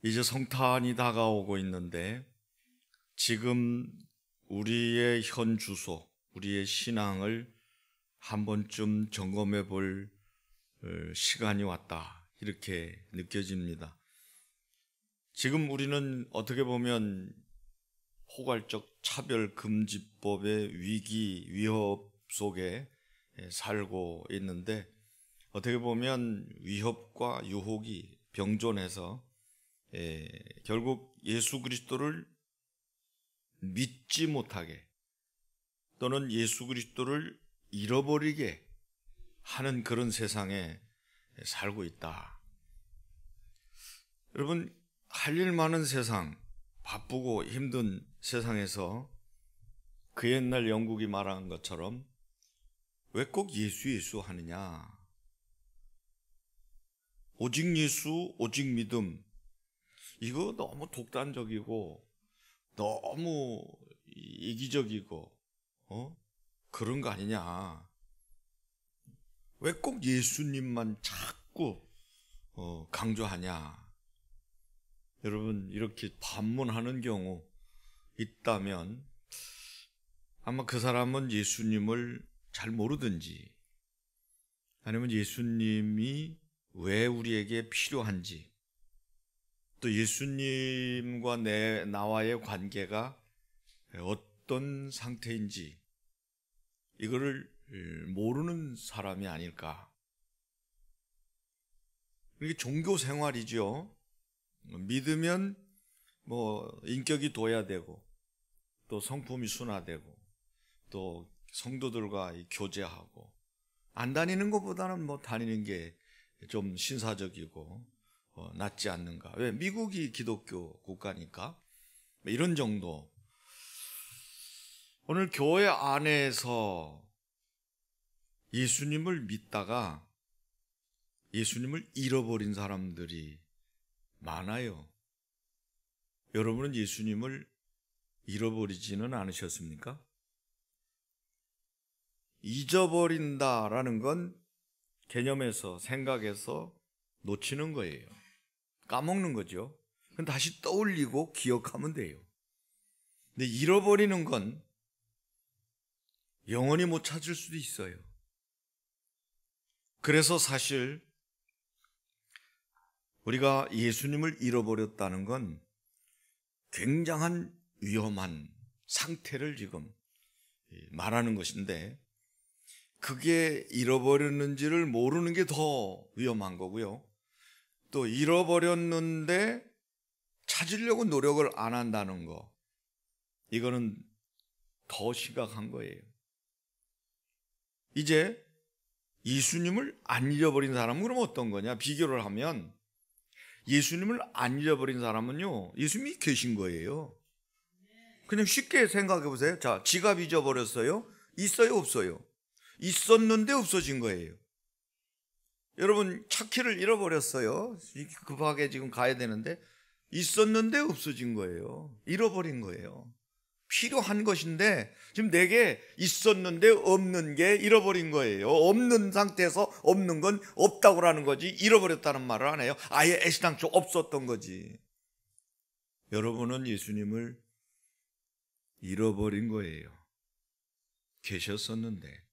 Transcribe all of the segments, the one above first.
이제 성탄이 다가오고 있는데 지금 우리의 현 주소, 우리의 신앙을 한 번쯤 점검해 볼 시간이 왔다, 이렇게 느껴집니다. 지금 우리는 어떻게 보면 포괄적 차별금지법의 위기, 위협 속에 살고 있는데, 어떻게 보면 위협과 유혹이 병존해서 결국 예수 그리스도를 믿지 못하게 또는 예수 그리스도를 잃어버리게 하는 그런 세상에 살고 있다. 여러분, 할 일 많은 세상, 바쁘고 힘든 세상에서 그 옛날 영국이 말한 것처럼 왜 꼭 예수 하느냐? 오직 예수, 오직 믿음, 이거 너무 독단적이고 너무 이기적이고 그런 거 아니냐? 왜 꼭 예수님만 자꾸 강조하냐? 여러분, 이렇게 반문하는 경우 있다면 아마 그 사람은 예수님을 잘 모르든지, 아니면 예수님이 왜 우리에게 필요한지, 또 예수님과 나와의 관계가 어떤 상태인지 이거를 모르는 사람이 아닐까. 이게 종교 생활이죠. 믿으면 인격이 둬야 되고, 또 성품이 순화되고, 또 성도들과 교제하고, 안 다니는 것보다는 다니는 게 좀 신사적이고 낫지 않는가. 왜? 미국이 기독교 국가니까. 이런 정도. 오늘 교회 안에서 예수님을 믿다가 예수님을 잃어버린 사람들이 많아요. 여러분은 예수님을 잃어버리지는 않으셨습니까? 잊어버린다라는 건 개념에서, 생각에서 놓치는 거예요. 까먹는 거죠. 그럼 다시 떠올리고 기억하면 돼요. 근데 잃어버리는 건 영원히 못 찾을 수도 있어요. 그래서 사실 우리가 예수님을 잃어버렸다는 건 굉장한 위험한 상태를 지금 말하는 것인데, 그게 잃어버렸는지를 모르는 게 더 위험한 거고요. 또 잃어버렸는데 찾으려고 노력을 안 한다는 거, 이거는 더 심각한 거예요. 이제 예수님을 안 잃어버린 사람은 그럼 어떤 거냐? 비교를 하면 예수님을 안 잃어버린 사람은요, 예수님이 계신 거예요. 그냥 쉽게 생각해 보세요. 자, 지갑 잊어버렸어요? 있어요, 없어요? 있었는데 없어진 거예요. 여러분, 차키를 잃어버렸어요. 급하게 지금 가야 되는데 있었는데 없어진 거예요. 잃어버린 거예요. 필요한 것인데 지금 내게 있었는데 없는 게 잃어버린 거예요. 없는 상태에서 없는 건 없다고 하는 거지, 잃어버렸다는 말을 안 해요. 아예 애시당초 없었던 거지. 여러분은 예수님을 잃어버린 거예요. 계셨었는데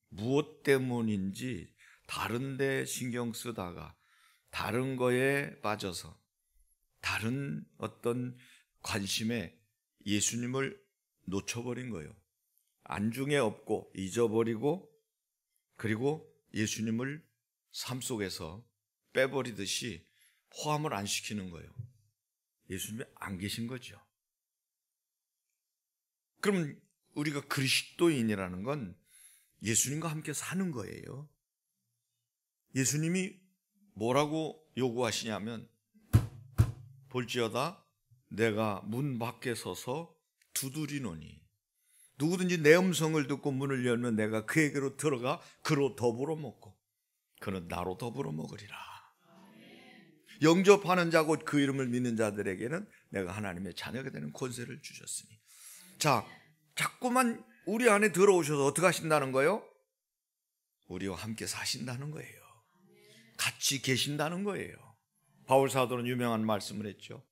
무엇 때문인지 다른 데 신경 쓰다가 다른 거에 빠져서 다른 어떤 관심에 예수님을 놓쳐버린 거예요. 안중에 없고 잊어버리고, 그리고 예수님을 삶 속에서 빼버리듯이 포함을 안 시키는 거예요. 예수님이 안 계신 거죠. 그럼 우리가 그리스도인이라는 건 예수님과 함께 사는 거예요. 예수님이 뭐라고 요구하시냐면, 볼지어다 내가 문 밖에 서서 두드리노니 누구든지 내 음성을 듣고 문을 열면 내가 그에게로 들어가 그로 더불어 먹고 그는 나로 더불어 먹으리라. 영접하는 자 곧 그 이름을 믿는 자들에게는 내가 하나님의 자녀가 되는 권세를 주셨으니. 자, 자꾸만 우리 안에 들어오셔서 어떻게 하신다는 거예요? 우리와 함께 사신다는 거예요. 같이 계신다는 거예요. 바울 사도는 유명한 말씀을 했죠.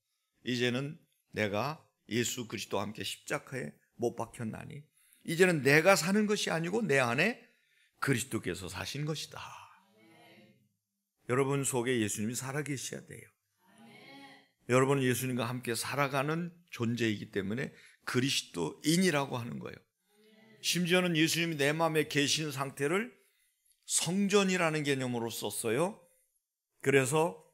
이제는 내가 예수 그리스도와 함께 십자가에 못 박혔나니 이제는 내가 사는 것이 아니고 내 안에 그리스도께서 사신 것이다. 여러분 속에 예수님이 살아계셔야 돼요. 여러분은 예수님과 함께 살아가는 존재이기 때문에 그리스도인이라고 하는 거예요. 심지어는 예수님이 내 마음에 계신 상태를 성전이라는 개념으로 썼어요. 그래서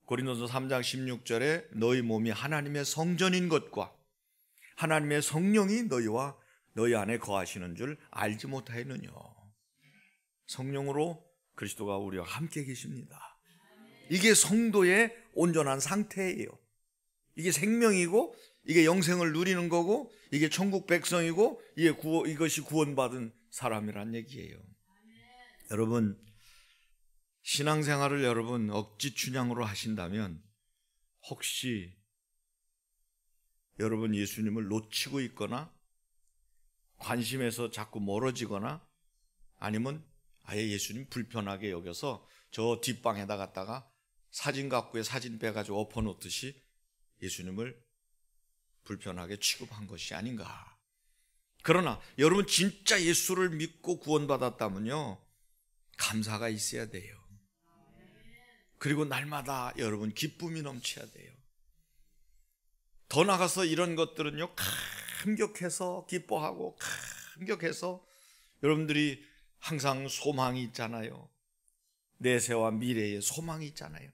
고린도서 3장 16절에 너희 몸이 하나님의 성전인 것과 하나님의 성령이 너희와 너희 안에 거하시는 줄 알지 못하였느냐. 성령으로 그리스도가 우리와 함께 계십니다. 이게 성도의 온전한 상태예요. 이게 생명이고 이게 영생을 누리는 거고 이게 천국 백성이고 이것이 구원받은 사람이란 얘기예요. 여러분, 신앙생활을 여러분 억지 춘향으로 하신다면 혹시 여러분 예수님을 놓치고 있거나 관심에서 자꾸 멀어지거나 아니면 아예 예수님 불편하게 여겨서 저 뒷방에다 갖다가 사진 갖고 사진 빼가지고 엎어놓듯이 예수님을 불편하게 취급한 것이 아닌가. 그러나 여러분 진짜 예수를 믿고 구원받았다면요 감사가 있어야 돼요. 그리고 날마다 여러분 기쁨이 넘쳐야 돼요. 더 나가서 이런 것들은요 감격해서 기뻐하고 감격해서 여러분들이 항상 소망이 있잖아요. 내세와 미래에 소망이 있잖아요.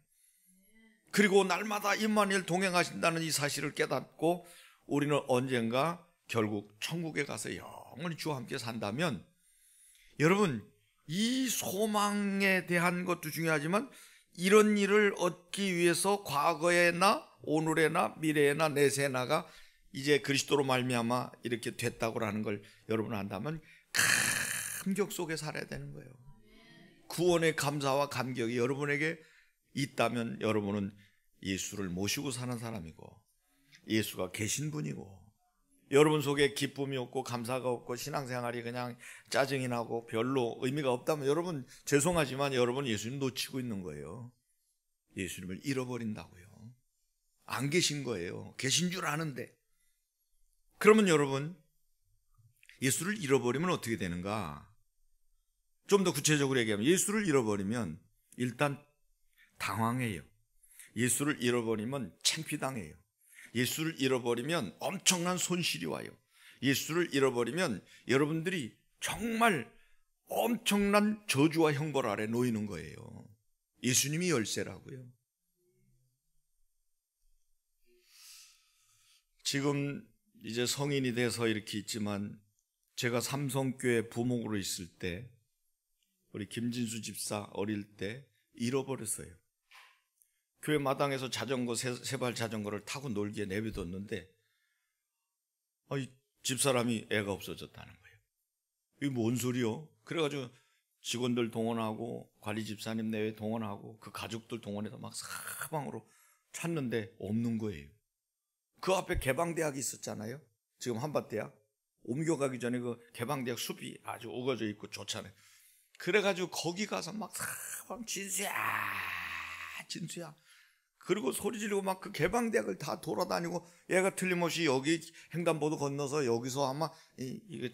그리고 날마다 임마누엘 동행하신다는 이 사실을 깨닫고 우리는 언젠가 결국 천국에 가서 영원히 주와 함께 산다면 여러분 이 소망에 대한 것도 중요하지만 이런 일을 얻기 위해서 과거에나 오늘에나 미래에나 내세나가 이제 그리스도로 말미암아 이렇게 됐다고 하는 걸 여러분 안다면 감격 속에 살아야 되는 거예요. 구원의 감사와 감격이 여러분에게 있다면 여러분은 예수를 모시고 사는 사람이고 예수가 계신 분이고 여러분 속에 기쁨이 없고 감사가 없고 신앙생활이 그냥 짜증이 나고 별로 의미가 없다면 여러분 죄송하지만 여러분 예수님 놓치고 있는 거예요. 예수님을 잃어버린다고요. 안 계신 거예요. 계신 줄 아는데. 그러면 여러분 예수를 잃어버리면 어떻게 되는가? 좀 더 구체적으로 얘기하면 예수를 잃어버리면 일단 당황해요. 예수를 잃어버리면 창피당해요. 예수를 잃어버리면 엄청난 손실이 와요. 예수를 잃어버리면 여러분들이 정말 엄청난 저주와 형벌 아래 놓이는 거예요. 예수님이 열쇠라고요. 지금 이제 성인이 돼서 이렇게 있지만 제가 삼성교회 부목으로 있을 때 우리 김진수 집사 어릴 때 잃어버렸어요. 교회 마당에서 자전거 세발 자전거를 타고 놀기에 내비뒀는데 집사람이 애가 없어졌다는 거예요. 이게 뭔 소리요? 그래가지고 직원들 동원하고 관리 집사님 내외 동원하고 그 가족들 동원해서 막 사방으로 찾는데 없는 거예요. 그 앞에 개방대학이 있었잖아요. 지금 한밭대학 옮겨가기 전에 그 개방대학 숲이 아주 우거져 있고 좋잖아요. 그래가지고 거기 가서 막 사방 진수야 그리고 소리 지르고 막 그 개방대학을 다 돌아다니고 얘가 틀림없이 여기 횡단보도 건너서 여기서 아마 이거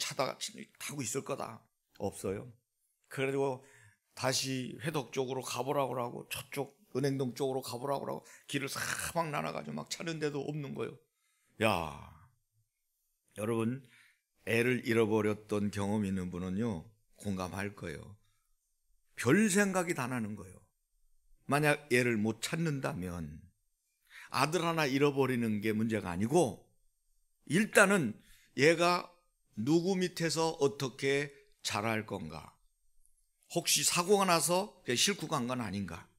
타고 있을 거다. 없어요. 그래가지고 다시 회덕 쪽으로 가보라고 하고 저쪽 은행동 쪽으로 가보라고 하고 길을 사방 나눠가지고 막 찾는데도 없는 거예요. 야, 여러분 애를 잃어버렸던 경험 있는 분은요 공감할 거예요. 별 생각이 다 나는 거예요. 만약 얘를 못 찾는다면 아들 하나 잃어버리는 게 문제가 아니고 일단은 얘가 누구 밑에서 어떻게 자랄 건가, 혹시 사고가 나서 싣고 간 건 아닌가,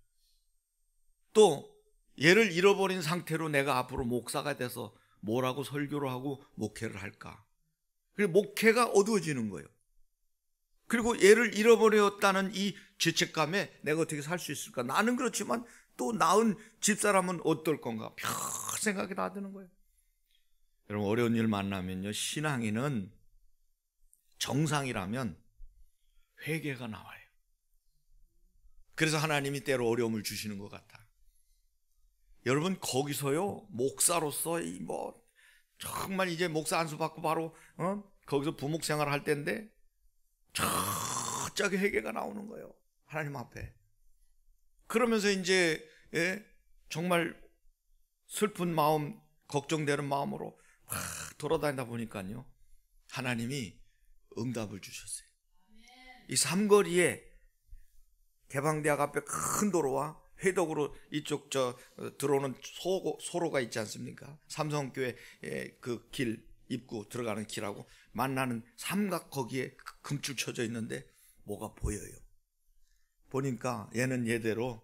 또 얘를 잃어버린 상태로 내가 앞으로 목사가 돼서 뭐라고 설교를 하고 목회를 할까. 그리고 목회가 어두워지는 거예요. 그리고 얘를 잃어버렸다는 이 죄책감에 내가 어떻게 살 수 있을까. 나는 그렇지만 또 낳은 집사람은 어떨 건가. 별 생각이 다 드는 거예요. 여러분 어려운 일 만나면요 신앙인은 정상이라면 회개가 나와요. 그래서 하나님이 때로 어려움을 주시는 것 같아. 여러분 거기서요 목사로서 정말 이제 목사 안수 받고 바로 거기서 부목 생활을 할 때인데 저기 회개가 나오는 거예요. 하나님 앞에. 그러면서 이제 정말 슬픈 마음, 걱정되는 마음으로 막 돌아다니다 보니까요 하나님이 응답을 주셨어요. 이 삼거리에 개방대학 앞에 큰 도로와 회덕으로 이쪽 들어오는 소로가 있지 않습니까? 삼성교회 그 길 입구 들어가는 길하고 만나는 삼각 거기에 금줄 쳐져 있는데 뭐가 보여요. 보니까 얘는 얘대로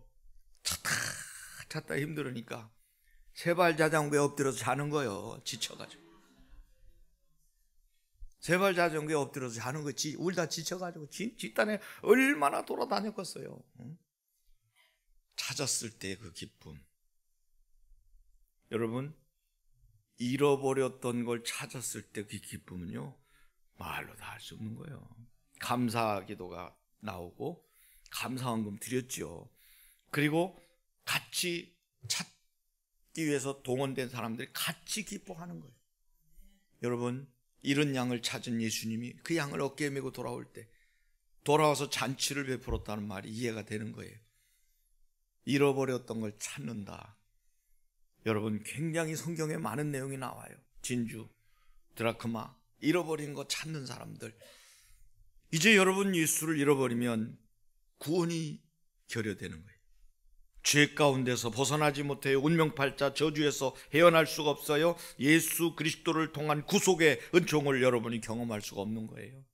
찾다 힘들으니까 세발 자전거에 엎드려서 자는 거예요. 지쳐가지고. 세발 자전거에 엎드려서 자는 거지. 울다 지쳐가지고 뒷단에 얼마나 돌아다녔겠어요. 찾았을 때 그 기쁨. 여러분, 잃어버렸던 걸 찾았을 때 그 기쁨은요 말로 다 할 수 없는 거예요. 감사 기도가 나오고 감사헌금 드렸죠. 그리고 같이 찾기 위해서 동원된 사람들이 같이 기뻐하는 거예요. 여러분, 잃은 양을 찾은 예수님이 그 양을 어깨에 메고 돌아올 때 돌아와서 잔치를 베풀었다는 말이 이해가 되는 거예요. 잃어버렸던 걸 찾는다. 여러분, 굉장히 성경에 많은 내용이 나와요. 진주, 드라크마, 잃어버린 거 찾는 사람들. 이제 여러분 예수를 잃어버리면 구원이 결여되는 거예요. 죄 가운데서 벗어나지 못해요. 운명팔자 저주에서 헤어날 수가 없어요. 예수 그리스도를 통한 구속의 은총을 여러분이 경험할 수가 없는 거예요.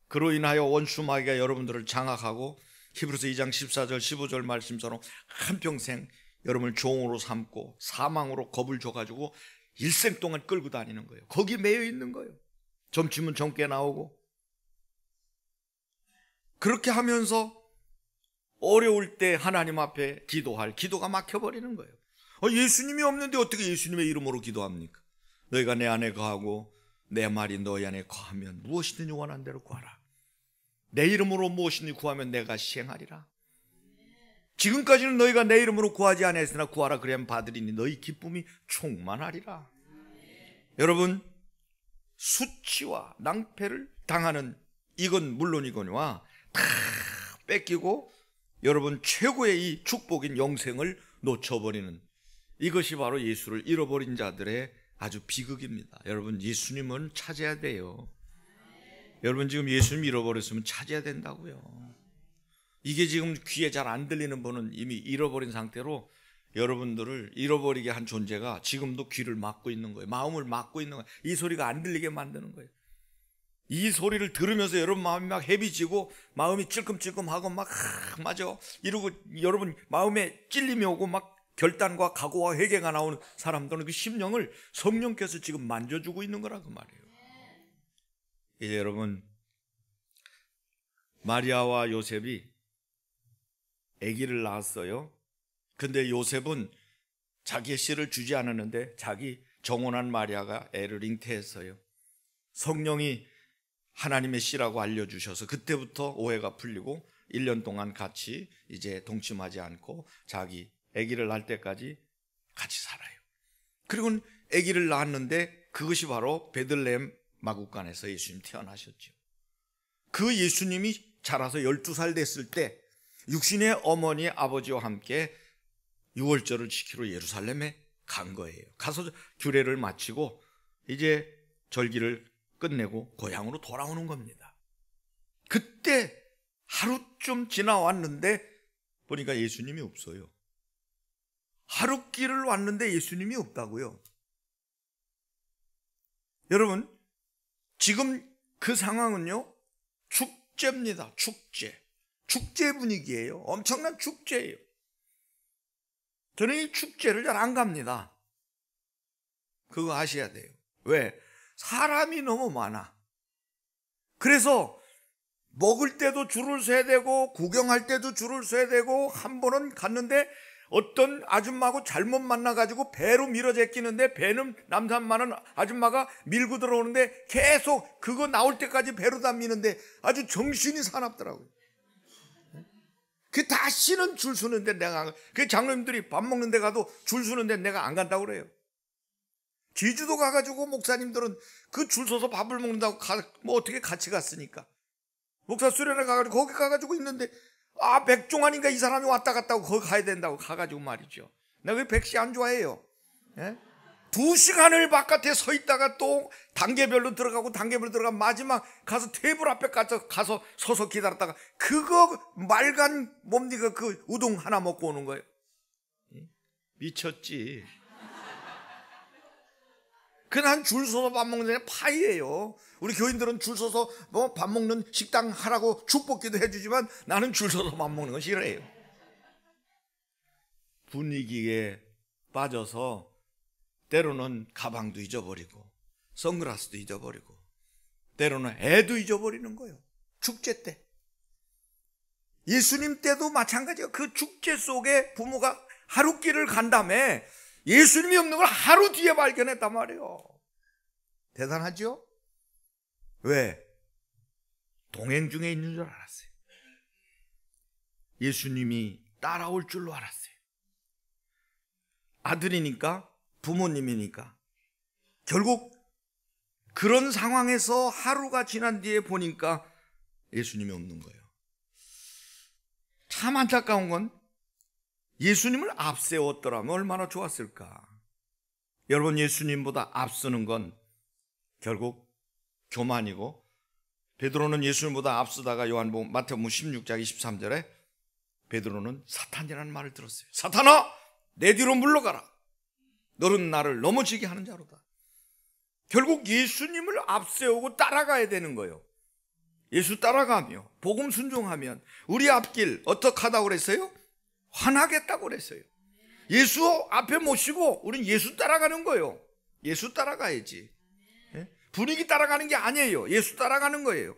그로 인하여 원수 마귀가 여러분들을 장악하고 히브리서 2장 14절 15절 말씀처럼 한평생 여러분을 종으로 삼고 사망으로 겁을 줘가지고 일생 동안 끌고 다니는 거예요. 거기 매여 있는 거예요. 점치면 젊게 나오고. 그렇게 하면서 어려울 때 하나님 앞에 기도할 기도가 막혀버리는 거예요. 예수님이 없는데 어떻게 예수님의 이름으로 기도합니까? 너희가 내 안에 거하고 내 말이 너희 안에 거하면 무엇이든지 원하는 대로 구하라. 내 이름으로 무엇이든지 구하면 내가 시행하리라. 지금까지는 너희가 내 이름으로 구하지 아니하였으나 구하라 그리하면 받으리니 너희 기쁨이 충만하리라. 여러분, 수치와 낭패를 당하는 이건 물론이거니와 다 뺏기고 여러분 최고의 이 축복인 영생을 놓쳐버리는 이것이 바로 예수를 잃어버린 자들의 아주 비극입니다. 여러분, 예수님은 찾아야 돼요. 여러분, 지금 예수님 잃어버렸으면 찾아야 된다고요. 이게 지금 귀에 잘 안 들리는 분은 이미 잃어버린 상태로 여러분들을 잃어버리게 한 존재가 지금도 귀를 막고 있는 거예요. 마음을 막고 있는 거예요. 이 소리가 안 들리게 만드는 거예요. 이 소리를 들으면서 여러분 마음이 막 헤비지고 마음이 찔끔찔끔하고 막 맞아 이러고 여러분 마음에 찔림이 오고 막 결단과 각오와 회개가 나오는 사람들은 그 심령을 성령께서 지금 만져주고 있는 거라 그 말이에요. 이제 여러분, 마리아와 요셉이 아기를 낳았어요. 근데 요셉은 자기의 씨를 주지 않았는데 자기 정혼한 마리아가 애를 잉태했어요. 성령이 하나님의 씨라고 알려주셔서 그때부터 오해가 풀리고 1년 동안 같이 이제 동침하지 않고 자기 아기를 낳을 때까지 같이 살아요. 그리고 아기를 낳았는데 그것이 바로 베들레헴 마국간에서 예수님 태어나셨죠. 그 예수님이 자라서 12살 됐을 때 육신의 어머니 아버지와 함께 유월절을 지키러 예루살렘에 간 거예요. 가서 규례를 마치고 이제 절기를 끝내고 고향으로 돌아오는 겁니다. 그때 하루쯤 지나왔는데 보니까 예수님이 없어요. 하루길을 왔는데 예수님이 없다고요. 여러분, 지금 그 상황은요 축제입니다. 축제 분위기예요. 엄청난 축제예요. 저는 이 축제를 잘 안 갑니다. 그거 아셔야 돼요. 왜? 사람이 너무 많아. 그래서 먹을 때도 줄을 서야 되고 구경할 때도 줄을 서야 되고 한 번은 갔는데 어떤 아줌마하고 잘못 만나가지고 배로 밀어 제끼는데 배는 남산 많은 아줌마가 밀고 들어오는데 계속 그거 나올 때까지 배로 다 미는데 아주 정신이 사납더라고요. 그 다시는 줄 서는데 내가 안 가. 그 장로님들이 밥 먹는 데 가도 줄 서는데 내가 안 간다고 그래요. 제주도 가가지고 목사님들은 그 줄 서서 밥을 먹는다고 뭐 어떻게 같이 갔으니까. 목사 수련회 가가지고 거기 가가지고 있는데 백종환인가 이 사람이 왔다 갔다 하고 거기 가야 된다고 가가지고 말이죠. 내가 그 백씨 안 좋아해요. 예? 2시간을 바깥에 서 있다가 또 단계별로 들어가고 단계별로 들어가 마지막 가서 테이블 앞에 가서 서서 기다렸다가 그거 말간 뭡니까 그 우동 하나 먹고 오는 거예요. 미쳤지. 그난 줄 서서 밥 먹는 데 파이예요. 우리 교인들은 줄 서서 뭐 밥 먹는 식당 하라고 축복기도 해주지만 나는 줄 서서 밥 먹는 건 싫어해요. 분위기에 빠져서 때로는 가방도 잊어버리고 선글라스도 잊어버리고 때로는 애도 잊어버리는 거예요. 축제 때. 예수님 때도 마찬가지예요. 그 축제 속에 부모가 하루길을 간 다음에 예수님이 없는 걸 하루 뒤에 발견했단 말이에요. 대단하죠? 왜? 동행 중에 있는 줄 알았어요. 예수님이 따라올 줄로 알았어요. 아들이니까 부모님이니까. 결국 그런 상황에서 하루가 지난 뒤에 보니까 예수님이 없는 거예요. 참 안타까운 건 예수님을 앞세웠더라면 얼마나 좋았을까. 여러분, 예수님보다 앞서는 건 결국 교만이고, 베드로는 예수님보다 앞서다가 요한복음 마태복음 16장 23절에 베드로는 사탄이라는 말을 들었어요. 사탄아, 내 뒤로 물러가라. 너는 나를 넘어지게 하는 자로다. 결국 예수님을 앞세우고 따라가야 되는 거예요. 예수 따라가며 복음 순종하면 우리 앞길 어떻게 하다고 그랬어요? 환하겠다고 그랬어요. 예수 앞에 모시고 우린 예수 따라가는 거예요. 예수 따라가야지. 분위기 따라가는 게 아니에요. 예수 따라가는 거예요.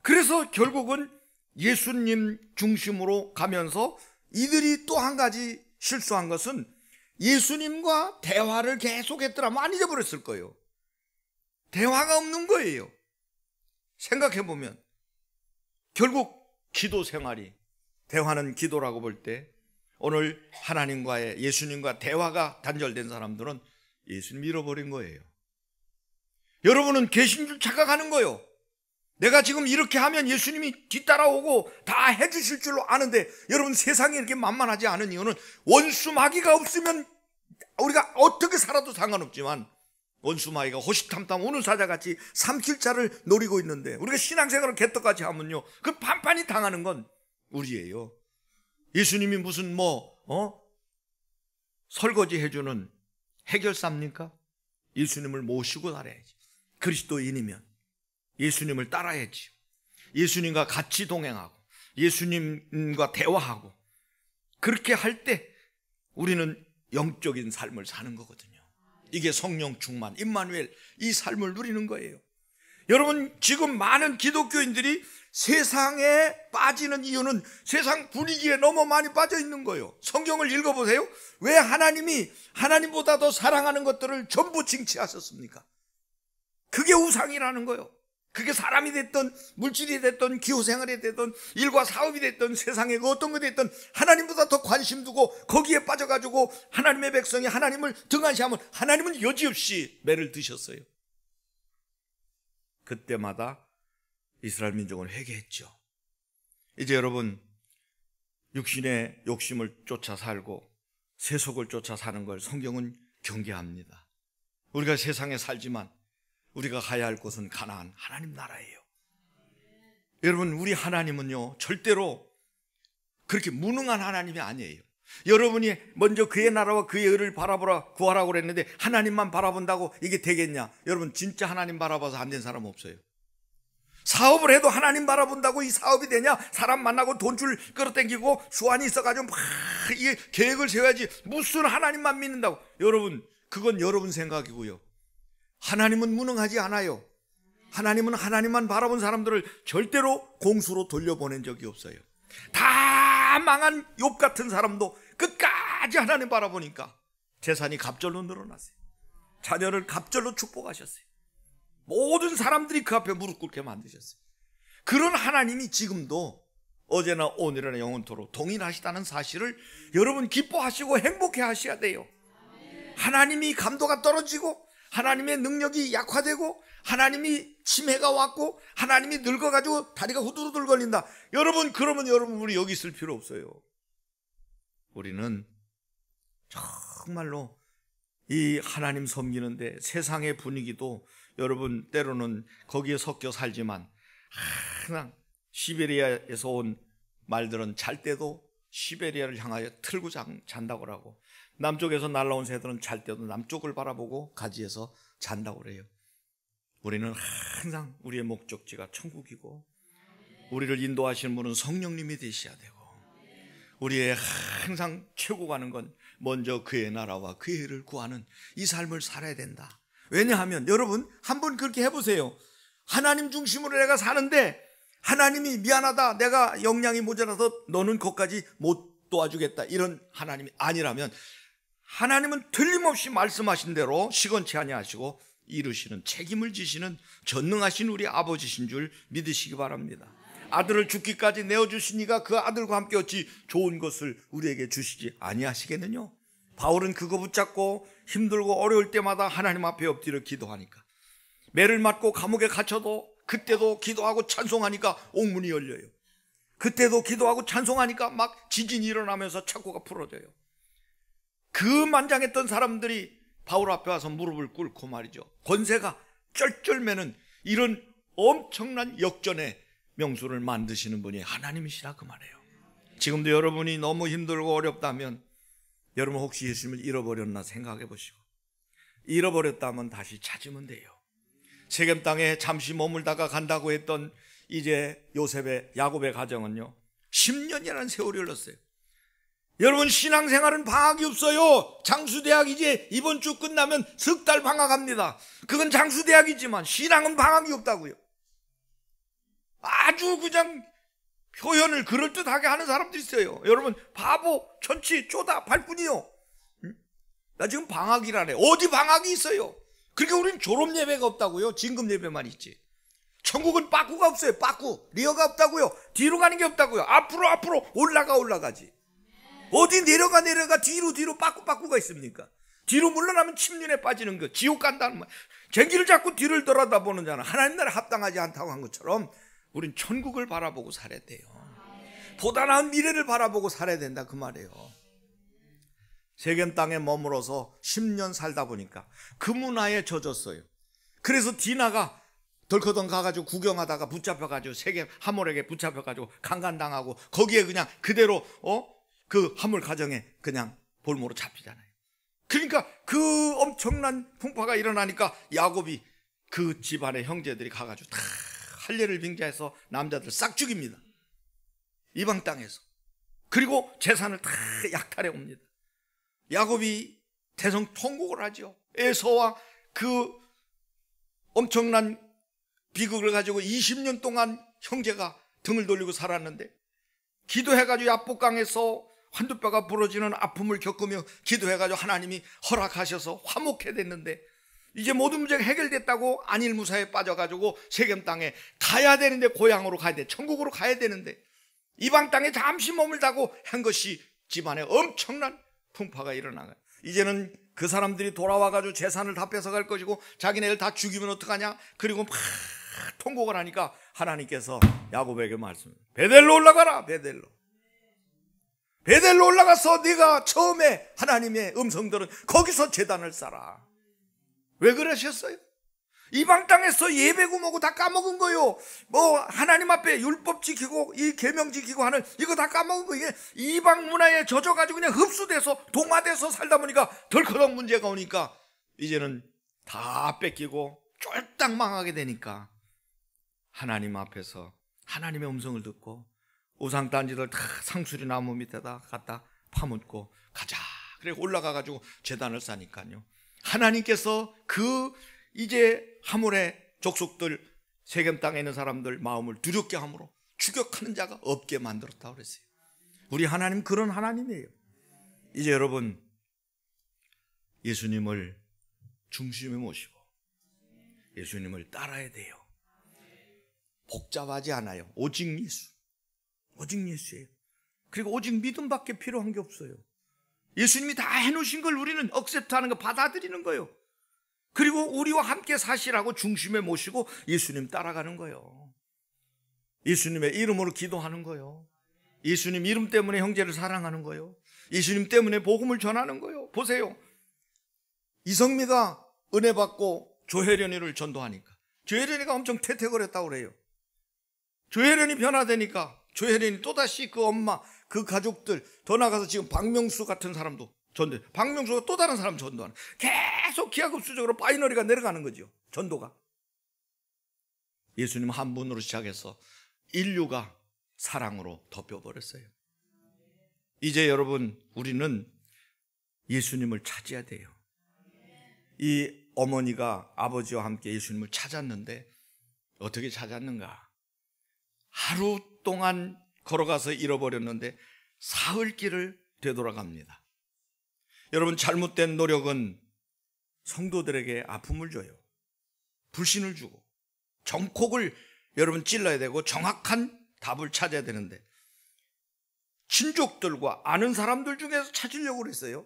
그래서 결국은 예수님 중심으로 가면서 이들이 또 한 가지 실수한 것은 예수님과 대화를 계속했더라면 안 잊어버렸을 거예요. 대화가 없는 거예요. 생각해보면 결국 기도 생활이, 대화는 기도라고 볼 때 오늘 하나님과의 예수님과 대화가 단절된 사람들은 예수님 잃어버린 거예요. 여러분은 계신 줄 착각하는 거예요. 내가 지금 이렇게 하면 예수님이 뒤따라오고 다 해주실 줄로 아는데, 여러분 세상이 이렇게 만만하지 않은 이유는 원수 마귀가 없으면 우리가 어떻게 살아도 상관없지만 원수 마귀가 호시탐탐 오는 사자같이 삼킬 자를 노리고 있는데 우리가 신앙생활을 개떡같이 하면요 그 판판이 당하는 건 우리예요. 예수님이 무슨 설거지 해주는 해결사입니까? 예수님을 모시고 살아야지. 그리스도인이면 예수님을 따라야지. 예수님과 같이 동행하고 예수님과 대화하고 그렇게 할 때 우리는 영적인 삶을 사는 거거든요. 이게 성령 충만, 임마누엘, 이 삶을 누리는 거예요. 여러분, 지금 많은 기독교인들이 세상에 빠지는 이유는 세상 분위기에 너무 많이 빠져 있는 거예요. 성경을 읽어보세요. 왜 하나님이 하나님보다 더 사랑하는 것들을 전부 징치하셨습니까? 그게 우상이라는 거예요. 그게 사람이 됐든 물질이 됐든 기후생활이 됐든 일과 사업이 됐든 세상에 그 어떤 게 됐든 하나님보다 더 관심 두고 거기에 빠져가지고 하나님의 백성이 하나님을 등한시하면 하나님은 여지없이 매를 드셨어요. 그때마다 이스라엘 민족은 회개했죠. 이제 여러분, 육신의 욕심을 쫓아 살고 세속을 쫓아 사는 걸 성경은 경계합니다. 우리가 세상에 살지만 우리가 가야 할 곳은 가나안, 하나님 나라예요. 여러분, 우리 하나님은요 절대로 그렇게 무능한 하나님이 아니에요. 여러분이 먼저 그의 나라와 그의 의를 바라보라 구하라고 그랬는데 하나님만 바라본다고 이게 되겠냐? 여러분, 진짜 하나님 바라봐서 안 된 사람 없어요. 사업을 해도 하나님 바라본다고 이 사업이 되냐? 사람 만나고 돈줄 끌어당기고 수완이 있어가지고 막 이 계획을 세워야지 무슨 하나님만 믿는다고. 여러분, 그건 여러분 생각이고요. 하나님은 무능하지 않아요. 하나님은 하나님만 바라본 사람들을 절대로 공수로 돌려보낸 적이 없어요. 다 망한 욥 같은 사람도 끝까지 하나님 바라보니까 재산이 갑절로 늘어났어요. 자녀를 갑절로 축복하셨어요. 모든 사람들이 그 앞에 무릎 꿇게 만드셨어요. 그런 하나님이 지금도 어제나 오늘이나 영원토록 동일하시다는 사실을 여러분 기뻐하시고 행복해 하셔야 돼요. 하나님이 감도가 떨어지고 하나님의 능력이 약화되고 하나님이 치매가 왔고 하나님이 늙어가지고 다리가 후두두들 걸린다. 여러분 그러면 여러분 우리 여기 있을 필요 없어요. 우리는 정말로 이 하나님 섬기는데 세상의 분위기도 여러분 때로는 거기에 섞여 살지만 항상 시베리아에서 온 말들은 잘 때도 시베리아를 향하여 틀고 잔다고 하고 남쪽에서 날아온 새들은 잘 때도 남쪽을 바라보고 가지에서 잔다고 그래요. 우리는 항상 우리의 목적지가 천국이고 우리를 인도하시는 분은 성령님이 되셔야 되고 우리의 항상 최고 가는 건 먼저 그의 나라와 그의 의를 구하는 이 삶을 살아야 된다. 왜냐하면 여러분 한번 그렇게 해보세요. 하나님 중심으로 내가 사는데 하나님이 미안하다 내가 역량이 모자라서 너는 거기까지 못 도와주겠다 이런 하나님이 아니라면 하나님은 틀림없이 말씀하신 대로 시건치 아니하시고 이루시는 책임을 지시는 전능하신 우리 아버지신 줄 믿으시기 바랍니다. 아들을 죽기까지 내어주시니까 그 아들과 함께 어찌 좋은 것을 우리에게 주시지 아니하시겠느냐. 바울은 그거 붙잡고 힘들고 어려울 때마다 하나님 앞에 엎드려 기도하니까 매를 맞고 감옥에 갇혀도 그때도 기도하고 찬송하니까 옥문이 열려요. 그때도 기도하고 찬송하니까 막 지진이 일어나면서 창고가 풀어져요. 그 만장했던 사람들이 바울 앞에 와서 무릎을 꿇고 말이죠. 권세가 쩔쩔매는 이런 엄청난 역전의 명수를 만드시는 분이 하나님이시라 그 말이에요. 지금도 여러분이 너무 힘들고 어렵다면 여러분 혹시 예수님을 잃어버렸나 생각해 보시고 잃어버렸다면 다시 찾으면 돼요. 세겜 땅에 잠시 머물다가 간다고 했던 이제 요셉의 야곱의 가정은요 10년이라는 세월이 흘렀어요. 여러분 신앙생활은 방학이 없어요. 장수대학 이제 이번 주 끝나면 석 달 방학합니다. 그건 장수대학이지만 신앙은 방학이 없다고요. 아주 그냥 표현을 그럴듯하게 하는 사람들이 있어요. 여러분 바보, 천치, 쪼다, 발뿐이요. 나 지금 방학이라네. 어디 방학이 있어요. 그러니까 우리는 졸업예배가 없다고요. 진급예배만 있지. 천국은 빠꾸가 없어요. 빠꾸, 리어가 없다고요. 뒤로 가는 게 없다고요. 앞으로 올라가지. 어디 내려가 뒤로 빠꾸가 있습니까? 뒤로 물러나면 침륜에 빠지는 거 지옥 간다는 말. 쟁기를 잡고 뒤를 돌아다보는 자는 하나님 나라에 합당하지 않다고 한 것처럼 우린 천국을 바라보고 살아야 돼요. 보다 나은 미래를 바라보고 살아야 된다 그 말이에요. 세겜 땅에 머물어서 10년 살다 보니까 그 문화에 젖었어요. 그래서 디나가 덜커덩 가가지고 구경하다가 붙잡혀가지고 세겜 하몰에게 붙잡혀가지고 강간당하고 거기에 그냥 그대로 그 하몰 가정에 그냥 볼모로 잡히잖아요. 그러니까 그 엄청난 풍파가 일어나니까 야곱이 그 집안의 형제들이 가가지고 다 할례를 빙자해서 남자들 싹 죽입니다. 이방 땅에서. 그리고 재산을 다 약탈해 옵니다. 야곱이 대성통곡을 하죠. 에서와 그 엄청난 비극을 가지고 20년 동안 형제가 등을 돌리고 살았는데 기도해가지고 야복강에서 한두 뼈가 부러지는 아픔을 겪으며 기도해가지고 하나님이 허락하셔서 화목해 됐는데 이제 모든 문제가 해결됐다고 안일무사에 빠져가지고 세겜 땅에 가야 되는데 고향으로 가야 돼. 천국으로 가야 되는데 이방 땅에 잠시 머물다고 한 것이 집안에 엄청난 풍파가 일어나요. 이제는 그 사람들이 돌아와가지고 재산을 다 뺏어갈 것이고 자기네를 다 죽이면 어떡하냐. 그리고 막 통곡을 하니까 하나님께서 야곱에게 말씀합니다. 베델로 올라가라. 베델로 올라가서 네가 처음에 하나님의 음성 들은 거기서 제단을 쌓아. 왜 그러셨어요? 이방 땅에서 예배고 뭐고 다 까먹은 거요. 뭐 하나님 앞에 율법 지키고 이 계명 지키고 하는 이거 다 까먹은 거. 이게 이방 문화에 젖어가지고 그냥 흡수돼서 동화돼서 살다 보니까 덜커덕 문제가 오니까 이제는 다 뺏기고 쫄딱 망하게 되니까 하나님 앞에서 하나님의 음성을 듣고 우상단지들 다 상수리 나무 밑에다 갖다 파묻고 가자. 그래 올라가가지고 제단을 쌓으니까요. 하나님께서 그 이제 하몰의 족속들 세겜 땅에 있는 사람들 마음을 두렵게 함으로 추격하는 자가 없게 만들었다고 그랬어요. 우리 하나님 그런 하나님이에요. 이제 여러분 예수님을 중심에 모시고 예수님을 따라야 돼요. 복잡하지 않아요. 오직 예수. 오직 예수예요. 그리고 오직 믿음밖에 필요한 게 없어요. 예수님이 다 해놓으신 걸 우리는 억셉트하는 거, 받아들이는 거예요. 그리고 우리와 함께 사시라고 중심에 모시고 예수님 따라가는 거예요. 예수님의 이름으로 기도하는 거예요. 예수님 이름 때문에 형제를 사랑하는 거예요. 예수님 때문에 복음을 전하는 거예요. 보세요. 이성미가 은혜 받고 조혜련이를 전도하니까 조혜련이가 엄청 태태거렸다고 그래요. 조혜련이 변화되니까 조혜련이 또다시 그 엄마, 그 가족들, 더 나가서 지금 박명수 같은 사람도 전도, 박명수가 또 다른 사람 전도하는, 계속 기하급수적으로 바이너리가 내려가는 거죠. 전도가. 예수님 한 분으로 시작해서 인류가 사랑으로 덮여버렸어요. 이제 여러분, 우리는 예수님을 찾아야 돼요. 이 어머니가 아버지와 함께 예수님을 찾았는데 어떻게 찾았는가? 하루 동안 걸어가서 잃어버렸는데 사흘길을 되돌아갑니다. 여러분, 잘못된 노력은 성도들에게 아픔을 줘요. 불신을 주고 정콕을 여러분 찔러야 되고 정확한 답을 찾아야 되는데 친족들과 아는 사람들 중에서 찾으려고 그랬어요.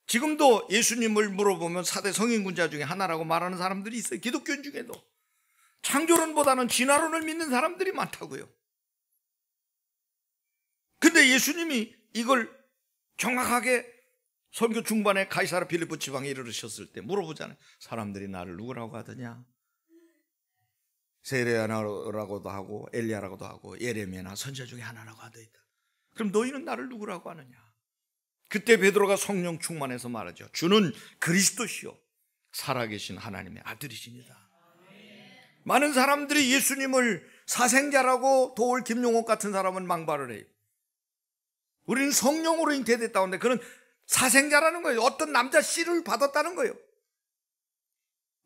지금도 예수님을 물어보면 4대 성인군자 중에 하나라고 말하는 사람들이 있어요. 기독교인 중에도. 창조론보다는 진화론을 믿는 사람들이 많다고요. 근데 예수님이 이걸 정확하게 설교 중반에 가이사라 빌립보 지방에 이르르셨을 때 물어보잖아요. 사람들이 나를 누구라고 하더냐? 세례야라고도 하고 엘리야라고도 하고 예레미야나 선지자 중에 하나라고 하더이다. 그럼 너희는 나를 누구라고 하느냐? 그때 베드로가 성령 충만해서 말하죠. 주는 그리스도시요 살아계신 하나님의 아들이시니다. 많은 사람들이 예수님을 사생자라고 도올 김용옥 같은 사람은 망발을 해요. 우리는 성령으로 잉태됐다는데 그는 사생자라는 거예요. 어떤 남자 씨를 받았다는 거예요.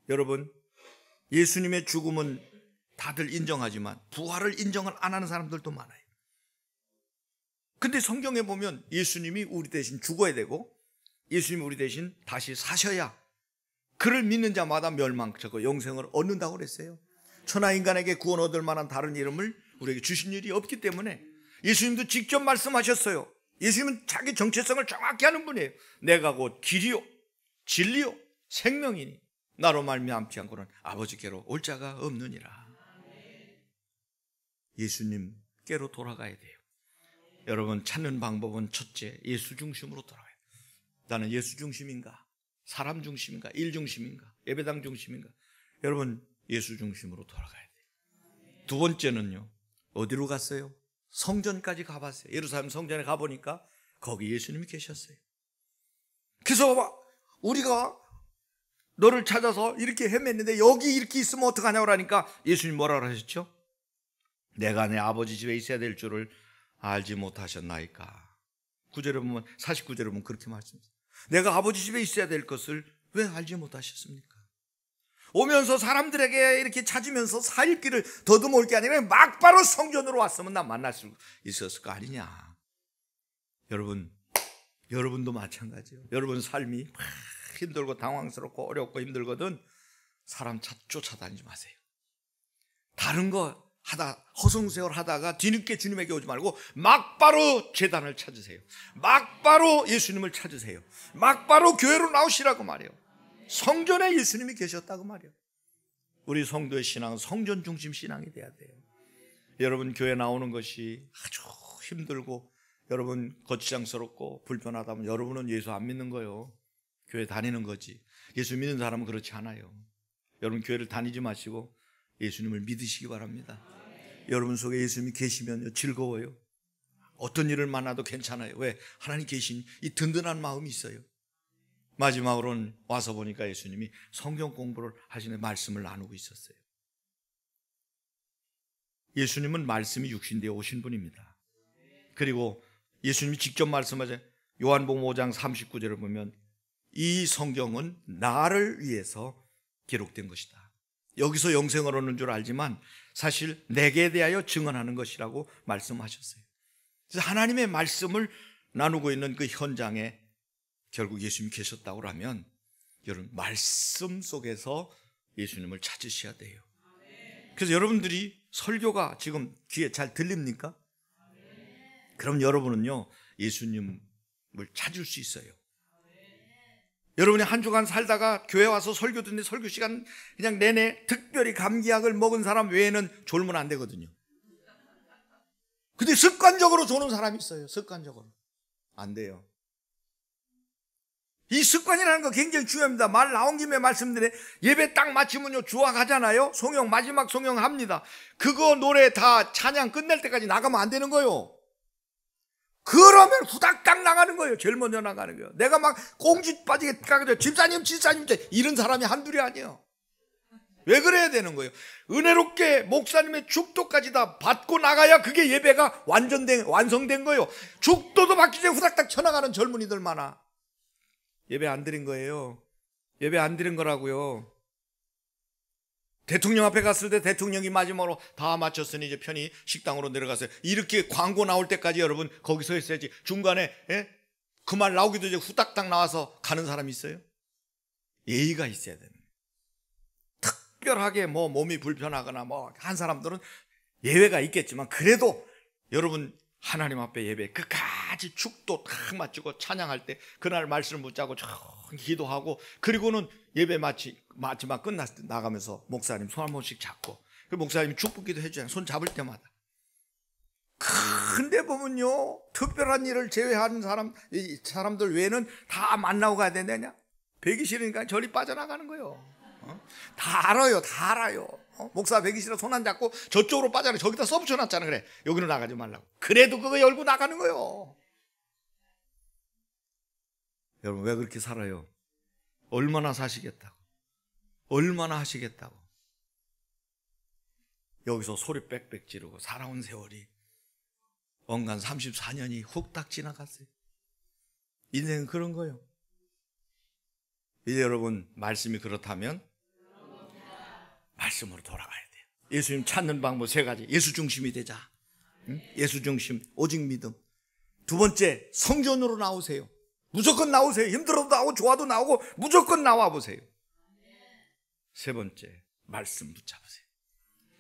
여러분, 예수님의 죽음은 다들 인정하지만 부활을 인정을 안 하는 사람들도 많아요. 근데 성경에 보면 예수님이 우리 대신 죽어야 되고 예수님이 우리 대신 다시 사셔야 그를 믿는 자마다 멸망하고 영생을 얻는다고 그랬어요. 천하인간에게 구원 얻을 만한 다른 이름을 우리에게 주신 일이 없기 때문에 예수님도 직접 말씀하셨어요. 예수님은 자기 정체성을 정확히 하는 분이에요. 내가 곧 길이요 진리요 생명이니 나로 말미암지 않고는 아버지께로 올 자가 없느니라. 예수님께로 돌아가야 돼요. 여러분, 찾는 방법은 첫째, 예수 중심으로 돌아가야 돼요. 나는 예수 중심인가? 사람 중심인가? 일 중심인가? 예배당 중심인가? 여러분, 예수 중심으로 돌아가야 돼요. 두 번째는요, 어디로 갔어요? 성전까지 가봤어요. 예루살렘 성전에 가보니까 거기 예수님이 계셨어요. 그래서 우리가 너를 찾아서 이렇게 헤맸는데 여기 이렇게 있으면 어떡하냐고 하니까 예수님 뭐라고 하셨죠? 내가 내 아버지 집에 있어야 될 줄을 알지 못하셨나이까. 9절에 보면, 49절에 보면 그렇게 말씀하셨어요. 내가 아버지 집에 있어야 될 것을 왜 알지 못하셨습니까? 오면서 사람들에게 이렇게 찾으면서 4일 길을 더듬어 올 게 아니라 막바로 성전으로 왔으면 난 만날 수 있었을 거 아니냐. 여러분도 마찬가지예요. 여러분 삶이 힘들고 당황스럽고 어렵고 힘들거든 사람 쫓아다니지 마세요. 다른 거 허송세월 하다가 뒤늦게 주님에게 오지 말고 막바로 제단을 찾으세요. 막바로 예수님을 찾으세요. 막바로 교회로 나오시라고 말해요. 성전에 예수님이 계셨다고 말이에요. 우리 성도의 신앙은 성전 중심 신앙이 돼야 돼요. 여러분, 교회 나오는 것이 아주 힘들고 여러분 거추장스럽고 불편하다면 여러분은 예수 안 믿는 거예요. 교회 다니는 거지. 예수 믿는 사람은 그렇지 않아요. 여러분, 교회를 다니지 마시고 예수님을 믿으시기 바랍니다. 여러분 속에 예수님이 계시면요 즐거워요. 어떤 일을 만나도 괜찮아요. 왜? 하나님 계신 이 든든한 마음이 있어요. 마지막으로는 와서 보니까 예수님이 성경 공부를 하시는 말씀을 나누고 있었어요. 예수님은 말씀이 육신되어 오신 분입니다. 그리고 예수님이 직접 말씀하신 요한복음 5장 39절을 보면 이 성경은 나를 위해서 기록된 것이다. 여기서 영생을 얻는 줄 알지만 사실 내게 대하여 증언하는 것이라고 말씀하셨어요. 그래서 하나님의 말씀을 나누고 있는 그 현장에 결국 예수님이 계셨다고 하면 여러분 말씀 속에서 예수님을 찾으셔야 돼요. 그래서 여러분들이 설교가 지금 귀에 잘 들립니까? 그럼 여러분은요, 예수님을 찾을 수 있어요. 여러분이 한 주간 살다가 교회 와서 설교 듣는데 설교 시간 그냥 내내 특별히 감기약을 먹은 사람 외에는 졸면 안 되거든요. 근데 습관적으로 조는 사람이 있어요. 습관적으로. 안 돼요. 이 습관이라는 거 굉장히 중요합니다. 말 나온 김에 말씀드려, 예배 딱 마치면요 주악하잖아요. 송영, 마지막 송영 합니다. 그거 노래 다 찬양 끝낼 때까지 나가면 안 되는 거예요. 그러면 후닥닥 나가는 거예요. 제일 먼저 나가는 거예요. 내가 막 꽁지 빠지게 가거든요. 집사님 이런 사람이 한둘이 아니에요. 왜 그래야 되는 거예요? 은혜롭게 목사님의 축도까지 다 받고 나가야 그게 예배가 완성된 거예요. 축도도 받기 전에 후닥닥 쳐나가는 젊은이들 많아. 예배 안 드린 거예요. 예배 안 드린 거라고요. 대통령 앞에 갔을 때 대통령이 마지막으로 다 마쳤으니 이제 편히 식당으로 내려가세요. 이렇게 광고 나올 때까지 여러분 거기 서 있어야지. 중간에 그 말 나오기도 전에 후딱딱 나와서 가는 사람이 있어요? 예의가 있어야 되는 거예요. 특별하게 뭐 몸이 불편하거나 뭐 한 사람들은 예외가 있겠지만 그래도 여러분 하나님 앞에 예배 끝까지 축도 딱 마치고 찬양할 때 그날 말씀을 붙잡고 기도하고 그리고는 예배 마지막 끝났을 때 나가면서 목사님 손 한 번씩 잡고 그 목사님이 축복기도 해주잖아요. 손 잡을 때마다. 근데 보면요 특별한 일을 제외하는 사람들 외에는 다 만나고 가야 되느냐? 배기 싫으니까 저리 빠져나가는 거예요. 다 알아요. 다 알아요. 목사 배기 싫어 손 안 잡고 저쪽으로 빠져나가. 저기다 써붙여놨잖아. 그래 여기로 나가지 말라고. 그래도 그거 열고 나가는 거예요. 여러분 왜 그렇게 살아요? 얼마나 사시겠다고, 얼마나 하시겠다고. 여기서 소리 빽빽 지르고 살아온 세월이 언간 34년이 훅딱 지나갔어요. 인생은 그런 거예요. 이제 여러분 말씀이 그렇다면 말씀으로 돌아가야 돼요. 예수님 찾는 방법 세 가지. 예수 중심이 되자. 예수 중심, 오직 믿음. 두 번째, 성전으로 나오세요. 무조건 나오세요. 힘들어도 나오고 좋아도 나오고 무조건 나와보세요. 세 번째, 말씀 붙잡으세요.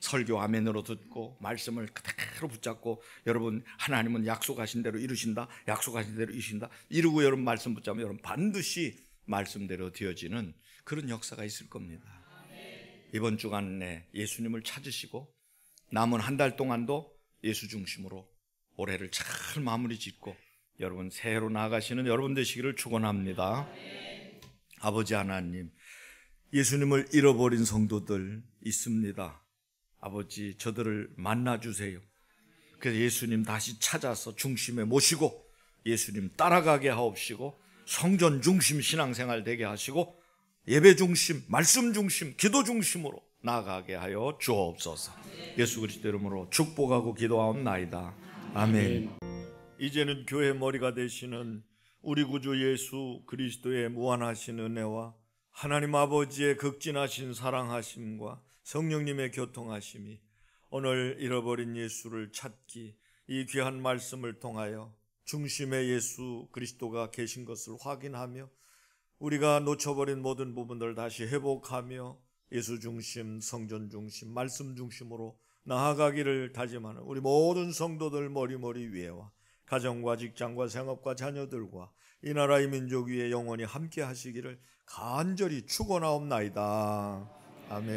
설교 아멘으로 듣고 말씀을 그대로 붙잡고 여러분 하나님은 약속하신 대로 이루신다. 약속하신 대로 이루신다. 이루고 여러분 말씀 붙잡으면 여러분 반드시 말씀대로 되어지는 그런 역사가 있을 겁니다. 이번 주간에 예수님을 찾으시고 남은 한 달 동안도 예수 중심으로 올해를 잘 마무리 짓고 여러분 새해로 나아가시는 여러분 되시기를 축원합니다. 아버지 하나님, 예수님을 잃어버린 성도들 있습니다. 아버지 저들을 만나주세요. 그래서 예수님 다시 찾아서 중심에 모시고 예수님 따라가게 하옵시고 성전 중심 신앙생활 되게 하시고 예배 중심, 말씀 중심, 기도 중심으로 나아가게 하여 주옵소서. 예수 그리스도 이름으로 축복하고 기도하옵나이다. 아멘. 이제는 교회 머리가 되시는 우리 구주 예수 그리스도의 무한하신 은혜와 하나님 아버지의 극진하신 사랑하심과 성령님의 교통하심이 오늘 잃어버린 예수를 찾기 이 귀한 말씀을 통하여 중심에 예수 그리스도가 계신 것을 확인하며 우리가 놓쳐버린 모든 부분들을 다시 회복하며 예수 중심, 성전 중심, 말씀 중심으로 나아가기를 다짐하는 우리 모든 성도들 머리머리 위에와 가정과 직장과 생업과 자녀들과 이 나라의 민족 위에 영원히 함께 하시기를 간절히 축원하옵나이다. 아멘.